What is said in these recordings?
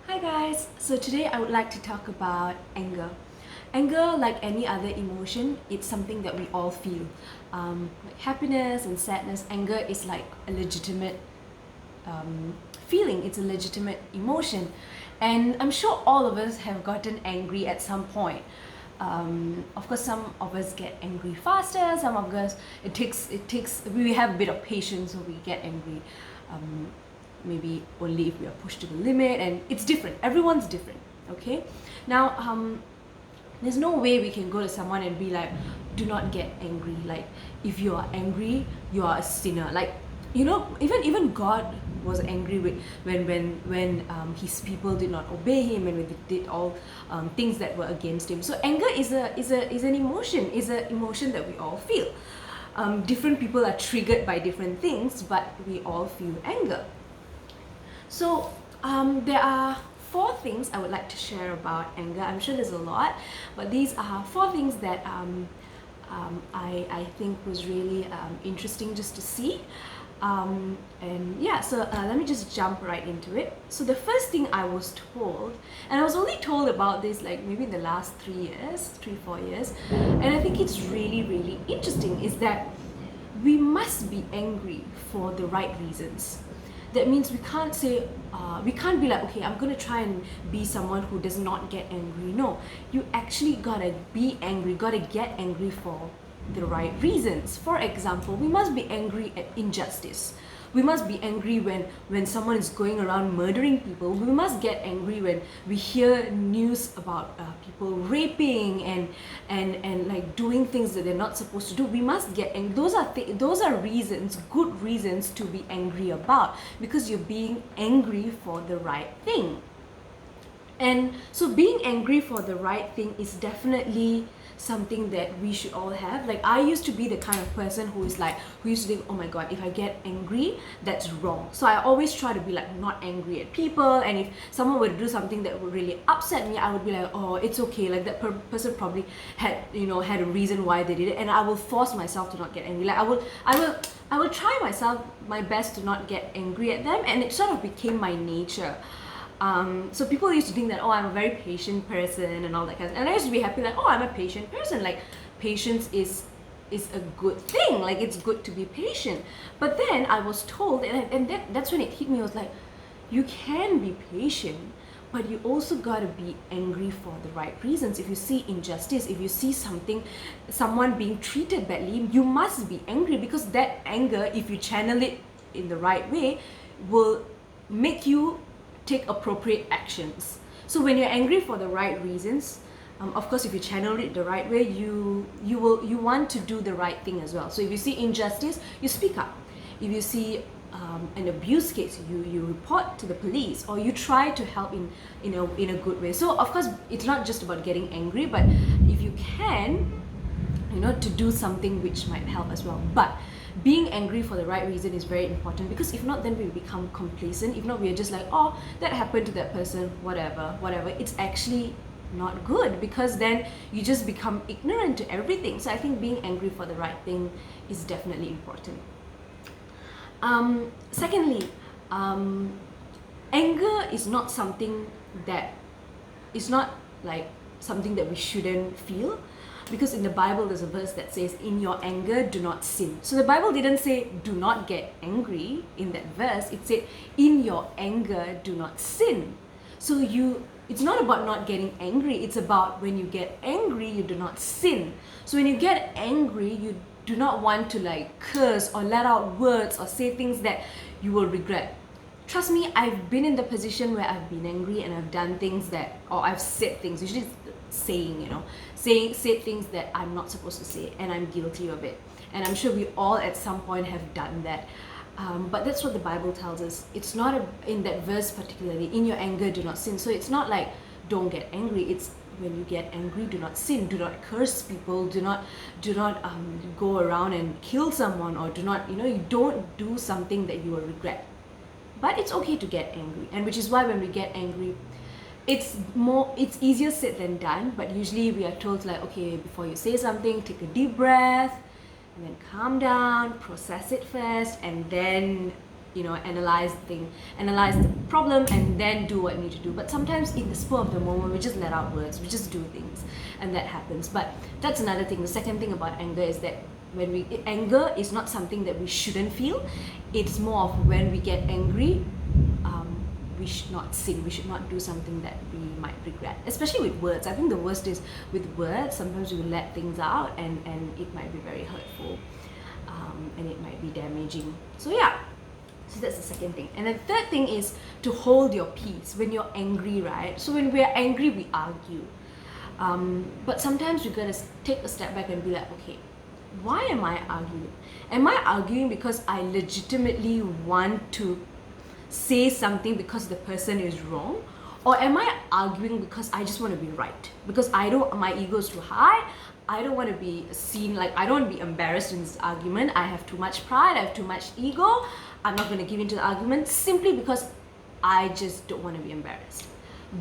Hi guys, so today I would like to talk about anger. Anger, like any other emotion, it's something that we all feel. Like happiness and sadness, anger is like a legitimate feeling, it's a legitimate emotion. And I'm sure all of us have gotten angry at some point. Of course, some of us get angry faster, some of us, we have a bit of patience so we get angry. Um, Maybe only if we are pushed to the limit, and it's different, everyone's different. Okay, now there's no way we can go to someone and be like, do not get angry, like if you are angry you are a sinner. Like, even God was angry with when his people did not obey him and when they did all things that were against him. So anger is an emotion, is an emotion that we all feel. Different people are triggered by different things, but we all feel anger. So there are four things I would like to share about anger. I'm sure there's a lot, but these are four things that I think was really interesting just to see. And yeah, so let me just jump right into it. So the first thing I was told, and I was only told about this like maybe in the last 4 years, and I think it's really, really interesting, is that we must be angry for the right reasons. That means we can't say, we can't be like, okay, I'm gonna try and be someone who does not get angry. No, you actually gotta be angry, gotta get angry for the right reasons. For example, we must be angry at injustice. We must be angry when someone is going around murdering people. We must get angry when we hear news about people raping and like doing things that they're not supposed to do. We must get angry. Those are reasons, good reasons to be angry about, because you're being angry for the right thing. And so being angry for the right thing is definitely something that we should all have. Like, I used to be the kind of person who used to think, oh my god, if I get angry, that's wrong. So I always try to be like not angry at people, and if someone were to do something that would really upset me, I would be like, oh, it's okay, like that person probably had a reason why they did it, and I will force myself to not get angry. Like I will try my best to not get angry at them, and it sort of became my nature. So people used to think that, oh, I'm a very patient person and all that kind of stuff. And I used to be happy, like, oh, I'm a patient person. Like, patience is a good thing. Like, it's good to be patient. But then I was told, and that's when it hit me. I was like, you can be patient, but you also gotta be angry for the right reasons. If you see injustice, if you see someone being treated badly, you must be angry, because that anger, if you channel it in the right way, will make you take appropriate actions. So when you're angry for the right reasons, of course, if you channel it the right way, you want to do the right thing as well. So if you see injustice, you speak up. If you see an abuse case, you report to the police, or you try to help in a good way. So of course, it's not just about getting angry, but if you can, to do something which might help as well. But being angry for the right reason is very important, because if not, then we become complacent. If not, we are just like, oh, that happened to that person, whatever. It's actually not good, because then you just become ignorant to everything. So I think being angry for the right thing is definitely important. Secondly, anger is not something that is not like something that we shouldn't feel, because in the Bible there's a verse that says, in your anger do not sin. So the Bible didn't say do not get angry in that verse, it said in your anger do not sin. So it's not about not getting angry, it's about when you get angry you do not sin. So when you get angry, you do not want to like curse or let out words or say things that you will regret. Trust me, I've been in the position where I've been angry and I've done things or I've said things, usually said things that I'm not supposed to say, and I'm guilty of it. And I'm sure we all at some point have done that. But that's what the Bible tells us. It's not in that verse particularly, in your anger do not sin. So it's not like don't get angry, it's when you get angry, do not sin, do not curse people, do not go around and kill someone, or you don't do something that you will regret. But it's okay to get angry, and which is why when we get angry, it's easier said than done. But usually we are told, like, okay, before you say something, take a deep breath and then calm down, process it first, and then analyze the problem, and then do what we need to do. But sometimes in the spur of the moment, we just let out words, we just do things, and that happens. But that's another thing. The second thing about anger is that anger is not something that we shouldn't feel. It's more of when we get angry, we should not sin, we should not do something that we might regret, especially with words. I think the worst is with words. Sometimes we let things out, and it might be very hurtful, and it might be damaging. So yeah, so that's the second thing. And the third thing is to hold your peace when you're angry, right? So when we're angry, we argue, but sometimes we gotta take a step back and be like, okay, why am I arguing? Am I arguing because I legitimately want to say something because the person is wrong? Or am I arguing because I just want to be right? Because my ego is too high. I don't want to be seen, like, I don't want to be embarrassed in this argument. I have too much pride, I have too much ego. I'm not going to give in to the argument simply because I just don't want to be embarrassed.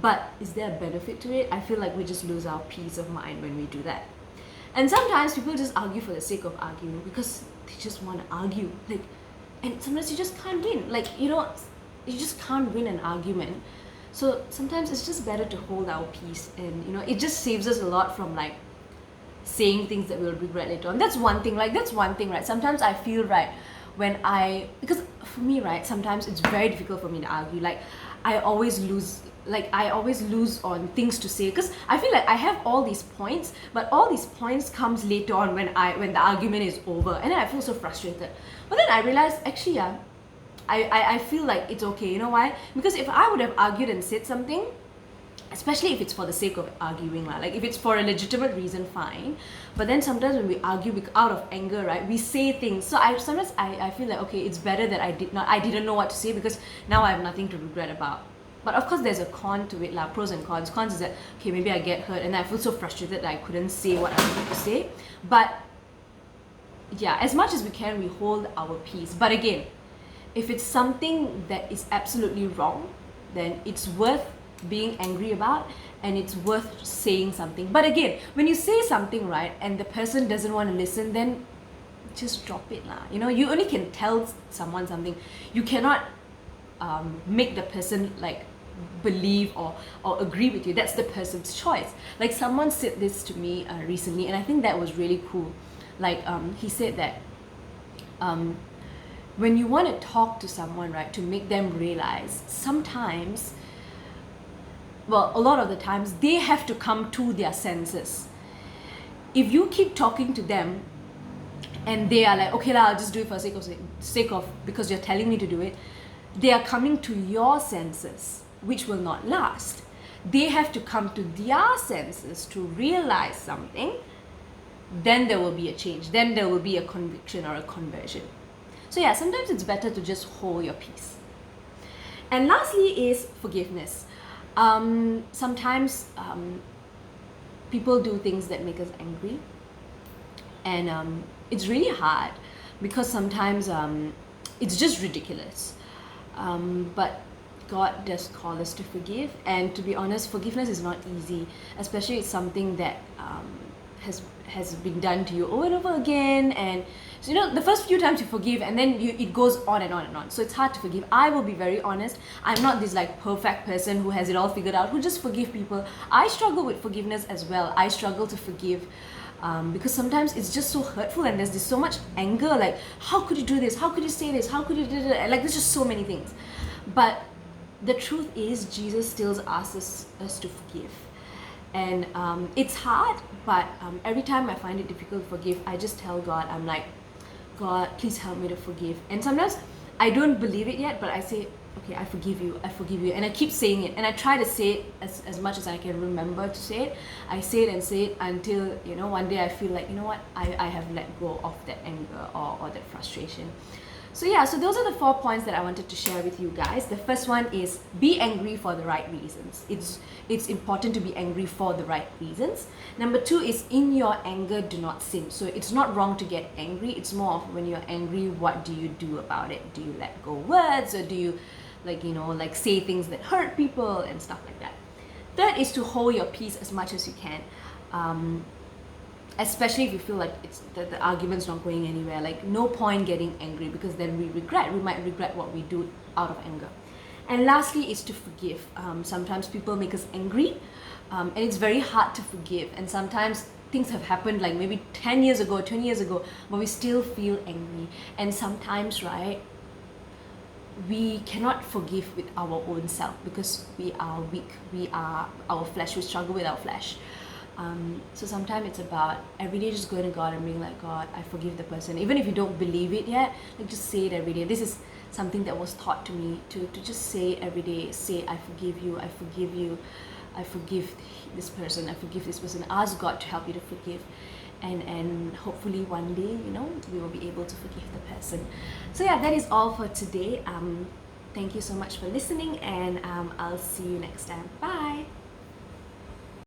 But is there a benefit to it? I feel like we just lose our peace of mind when we do that. And sometimes people just argue for the sake of arguing because they just want to argue. And sometimes you just can't win. You just can't win an argument. So sometimes it's just better to hold our peace, and it just saves us a lot from saying things that we'll regret later on. That's one thing, right? Sometimes I feel, right, because for me, right, sometimes it's very difficult for me to argue. I always lose on things to say, because I feel like I have all these points, but all these points comes later on when the argument is over, and then I feel so frustrated. But then I realized, actually, yeah, I feel like it's okay. You know why? Because if I would have argued and said something, especially if it's for the sake of arguing, if it's for a legitimate reason, fine. But then sometimes when we argue out of anger, right, we say things. So sometimes I feel like, okay, it's better that I didn't know what to say, because now I have nothing to regret about. But of course there's a con to it, pros and cons. Cons is that, okay, maybe I get hurt and I feel so frustrated that I couldn't say what I wanted to say. But yeah, as much as we can, we hold our peace. But again, if it's something that is absolutely wrong, then it's worth being angry about, and it's worth saying something. But again, when you say something, right, and the person doesn't want to listen, then just drop it lah. You only can tell someone something. You cannot make the person believe or agree with you. That's the person's choice. Someone said this to me recently, and I think that was really cool. He said that when you want to talk to someone, right, to make them realize, sometimes, well, a lot of the times, they have to come to their senses. If you keep talking to them and they are like, okay lah, I'll just do it for sake of because you're telling me to do it, they are coming to your senses, which will not last. They have to come to their senses to realize something. Then there will be a change. Then there will be a conviction or a conversion. So yeah, sometimes it's better to just hold your peace. And lastly is forgiveness. Sometimes people do things that make us angry, and it's really hard because sometimes it's just ridiculous. But God does call us to forgive, and to be honest, forgiveness is not easy, especially it's something that has been done to you over and over again. And so, the first few times you forgive, and then it goes on and on and on. So it's hard to forgive. I will be very honest. I'm not this perfect person who has it all figured out, who just forgive people. I struggle with forgiveness as well. I struggle to forgive because sometimes it's just so hurtful, and there's so much anger. How could you do this? How could you say this? How could you do that? There's just so many things. But the truth is, Jesus still asks us to forgive. And it's hard, but every time I find it difficult to forgive, I just tell God, I'm like, God, please help me to forgive. And sometimes I don't believe it yet, but I say, okay, I forgive you. And I keep saying it. And I try to say it as much as I can remember to say it. I say it and say it until, one day I feel like, I have let go of that anger or that frustration. So yeah, so those are the 4 points that I wanted to share with you guys. The first one is be angry for the right reasons. It's important to be angry for the right reasons. Number 2 is in your anger, do not sin. So it's not wrong to get angry. It's more of when you're angry, what do you do about it? Do you let go words, or do you say things that hurt people and stuff like that? Third is to hold your peace as much as you can. especially if you feel like it's the argument's not going anywhere. Like, no point getting angry, because then we might regret what we do out of anger. And lastly is to forgive. Sometimes people make us angry, and it's very hard to forgive, and sometimes things have happened like maybe 10 years ago, 20 years ago, but we still feel angry. And sometimes, right, we cannot forgive with our own self, because we are weak, we are our flesh, we struggle with our flesh. So sometimes it's about every day just going to God and being like, God, I forgive the person. Even if you don't believe it yet, like, just say it every day. This is something that was taught to me, to just say every day, say, I forgive you, I forgive you, I forgive this person, I forgive this person. Ask God to help you to forgive. And hopefully one day, we will be able to forgive the person. So yeah, that is all for today. Thank you so much for listening, and I'll see you next time. Bye.